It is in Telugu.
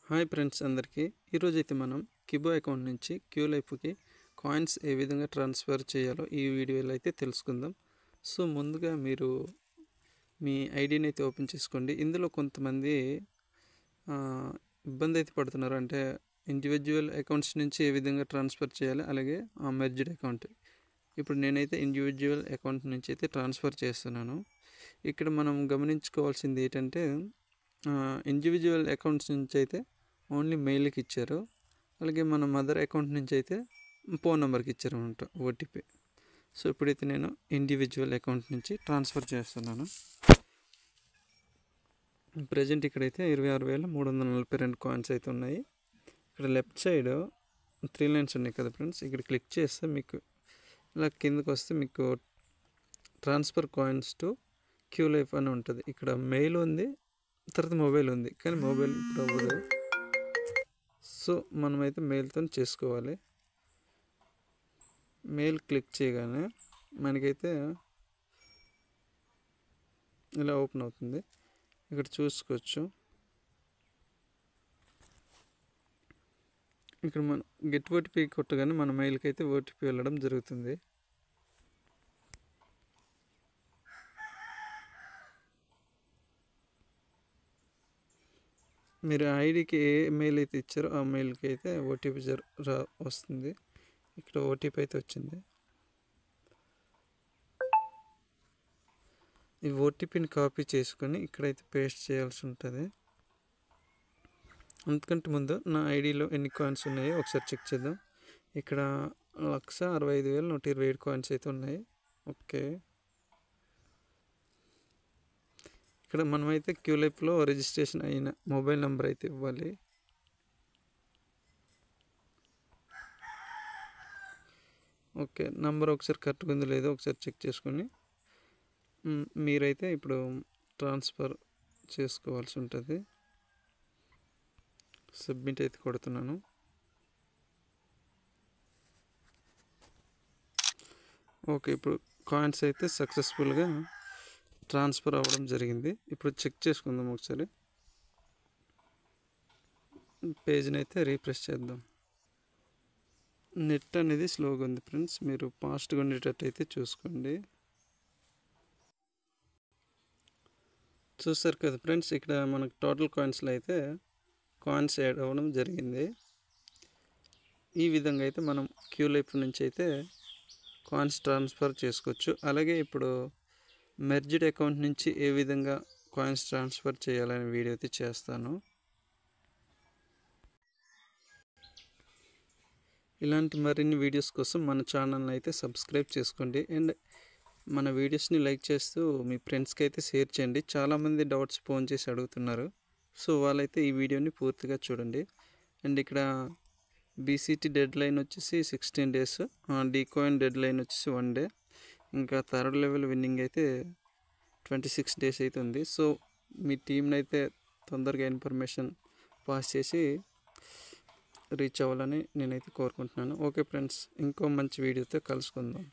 హాయ్ ఫ్రెండ్స్ అందరికీ ఈరోజైతే మనం కిబో అకౌంట్ నుంచి క్యూలైఫ్కి కాయిన్స్ ఏ విధంగా ట్రాన్స్ఫర్ చేయాలో ఈ వీడియోలో అయితే తెలుసుకుందాం. సో ముందుగా మీరు మీ ఐడిని అయితే ఓపెన్ చేసుకోండి. ఇందులో కొంతమంది ఇబ్బంది అయితే పడుతున్నారు, అంటే ఇండివిజువల్ అకౌంట్స్ నుంచి ఏ విధంగా ట్రాన్స్ఫర్ చేయాలి, అలాగే మెర్జ్డ్ అకౌంట్. ఇప్పుడు నేనైతే ఇండివిజువల్ అకౌంట్ నుంచి అయితే ట్రాన్స్ఫర్ చేస్తున్నాను. ఇక్కడ మనం గమనించుకోవాల్సింది ఏంటంటే ఇండివిజువల్ అకౌంట్స్ నుంచి అయితే ఓన్లీ మెయిల్కి ఇచ్చారు, అలాగే మన మదర్ అకౌంట్ నుంచి అయితే ఫోన్ నెంబర్కి ఇచ్చారు అనమాట ఓటీపీ. సో ఇప్పుడైతే నేను ఇండివిజువల్ అకౌంట్ నుంచి ట్రాన్స్ఫర్ చేస్తున్నాను. ప్రజెంట్ ఇక్కడైతే 26,342 కాయిన్స్ అయితే ఉన్నాయి. ఇక్కడ లెఫ్ట్ సైడ్ 3 లైన్స్ ఉన్నాయి కదా ఫ్రెండ్స్, ఇక్కడ క్లిక్ చేస్తే మీకు ఇలా కిందకు వస్తే మీకు ట్రాన్స్ఫర్ కాయిన్స్ టు క్యూలైఫ్ అని ఉంటుంది. ఇక్కడ మెయిల్ ఉంది, తర్వాత మొబైల్ ఉంది, కానీ మొబైల్ ఇప్పుడు అవ్వదు. సో మనమైతే మెయిల్తో చేసుకోవాలి. మెయిల్ క్లిక్ చేయగానే మనకైతే ఇలా ఓపెన్ అవుతుంది. ఇక్కడ చూసుకోవచ్చు, ఇక్కడ మనం గెట్ ఓటీపీ కొట్టగానే మన మెయిల్కి అయితే ఓటీపీ వెళ్ళడం జరుగుతుంది. మీరు ఐడికి ఏ మెయిల్ అయితే ఇచ్చారో ఆ మెయిల్కి అయితే ఓటీపీ వస్తుంది. ఇక్కడ ఓటీపీ అయితే వచ్చింది. ఈ ఓటీపీని కాపీ చేసుకొని ఇక్కడైతే పేస్ట్ చేయాల్సి ఉంటుంది. అందుకంటే ముందు నా ఐడిలో ఎన్ని కాయిన్స్ ఉన్నాయో ఒకసారి చెక్ చేద్దాం. ఇక్కడ 165,127 కాయిన్స్ అయితే ఉన్నాయి. ఓకే, ఇక్కడ మనమైతే క్యూలైఫ్లో రిజిస్ట్రేషన్ అయిన మొబైల్ నెంబర్ అయితే ఇవ్వాలి. ఓకే, నంబర్ ఒకసారి కరెక్ట్గా ఉందో లేదో ఒకసారి చెక్ చేసుకొని మీరైతే ఇప్పుడు ట్రాన్స్ఫర్ చేసుకోవాల్సి ఉంటుంది. సబ్మిట్ అయితే కొడుతున్నాను. ఓకే, ఇప్పుడు కాయిన్స్ అయితే సక్సెస్ఫుల్గా ట్రాన్స్ఫర్ అవ్వడం జరిగింది. ఇప్పుడు చెక్ చేసుకుందాం ఒకసారి. పేజ్ని అయితే రీఫ్రెష్ చేద్దాం. నెట్ అనేది స్లోగా ఉంది ఫ్రెండ్స్, మీరు ఫాస్ట్గా ఉండేటట్టు అయితే చూసుకోండి. చూస్తారు కదా ఫ్రెండ్స్, ఇక్కడ మనకు టోటల్ కాయిన్స్లో అయితే కాయిన్స్ యాడ్ అవ్వడం జరిగింది. ఈ విధంగా అయితే మనం క్యూలైఫ్ నుంచి అయితే కాయిన్స్ ట్రాన్స్ఫర్ చేసుకోవచ్చు. అలాగే ఇప్పుడు మెర్జ్డ్ అకౌంట్ నుంచి ఏ విధంగా కాయిన్స్ ట్రాన్స్ఫర్ చేయాలనే వీడియో అయితే చేస్తాను. ఇలాంటి మరిన్ని వీడియోస్ కోసం మన ఛానల్ని అయితే సబ్స్క్రైబ్ చేసుకోండి, అండ్ మన వీడియోస్ని లైక్ చేస్తూ మీ ఫ్రెండ్స్కి అయితే షేర్ చేయండి. చాలామంది డౌట్స్ ఫోన్ చేసి అడుగుతున్నారు, సో వాళ్ళైతే ఈ వీడియోని పూర్తిగా చూడండి. అండ్ ఇక్కడ బీసీటీ డెడ్ లైన్ వచ్చేసి 16 days, డీకాయిన్ డెడ్ లైన్ వచ్చేసి 1 day, ఇంకా థర్డ్ లెవెల్ విన్నింగ్ అయితే 26 days అయితే ఉంది. సో మీ టీంని అయితే తొందరగా ఇన్ఫర్మేషన్ పాస్ చేసి రీచ్ అవ్వాలని నేనైతే కోరుకుంటున్నాను. ఓకే ఫ్రెండ్స్, ఇంకో మంచి వీడియోతో కలుసుకుందాం.